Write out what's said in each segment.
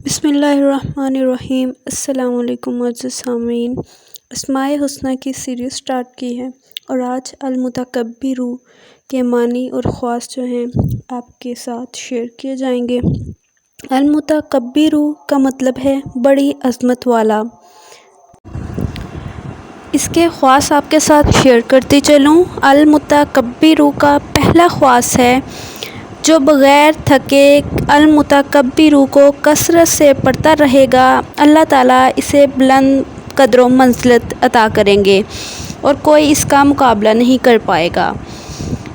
بسم اللہ الرحمن الرحیم۔ السلام علیکم معزز سامعین، اسماء الحسنی کی سیریز سٹارٹ کی ہے اور آج المتکبر کے معنی اور خواص جو ہیں آپ کے ساتھ شیئر کیے جائیں گے۔ المتکبر کا مطلب ہے بڑی عظمت والا۔ اس کے خواص آپ کے ساتھ شیئر کرتی چلوں۔ المتکبر کا پہلا خواص ہے جو بغیر تھکے المتکبر کو کثرت سے پڑھتا رہے گا، اللہ تعالیٰ اسے بلند قدر و منزلت عطا کریں گے اور کوئی اس کا مقابلہ نہیں کر پائے گا۔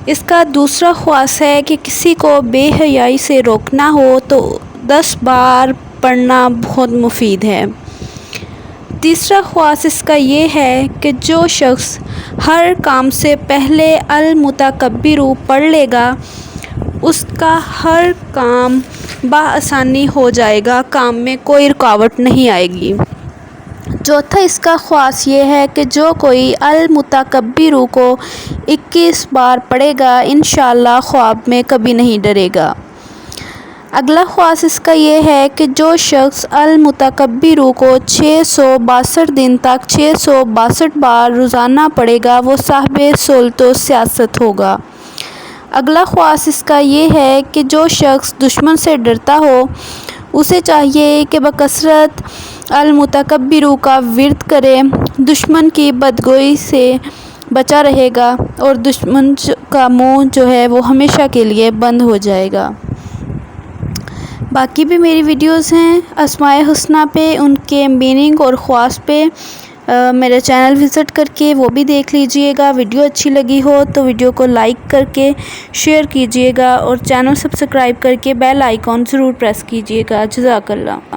اس کا دوسرا خواص ہے کہ کسی کو بے حیائی سے روکنا ہو تو 10 بار پڑھنا بہت مفید ہے۔ تیسرا خواص اس کا یہ ہے کہ جو شخص ہر کام سے پہلے المتکبر پڑھ لے گا اس کا ہر کام بآسانی ہو جائے گا، کام میں کوئی رکاوٹ نہیں آئے گی۔ چوتھا اس کا خواص یہ ہے کہ جو کوئی المتکبر کو 21 بار پڑھے گا انشاءاللہ خواب میں کبھی نہیں ڈرے گا۔ اگلا خواص اس کا یہ ہے کہ جو شخص المتکبر کو 662 دن تک 662 بار روزانہ پڑھے گا وہ صاحب سلطہ و سیاست ہوگا۔ اگلا خواص اس کا یہ ہے کہ جو شخص دشمن سے ڈرتا ہو اسے چاہیے کہ بکثرت المتکبر کا ورد کرے، دشمن کی بدگوئی سے بچا رہے گا اور دشمن کا منہ جو ہے وہ ہمیشہ کے لیے بند ہو جائے گا۔ باقی بھی میری ویڈیوز ہیں اسماء الحسنی پہ، ان کے میننگ اور خواص پہ میرا چینل وزٹ کر کے وہ بھی دیکھ لیجئے گا۔ ویڈیو اچھی لگی ہو تو ویڈیو کو لائک کر کے شیئر کیجئے گا اور چینل سبسکرائب کر کے بیل آئیکن ضرور پریس کیجئے گا۔ جزاک اللہ۔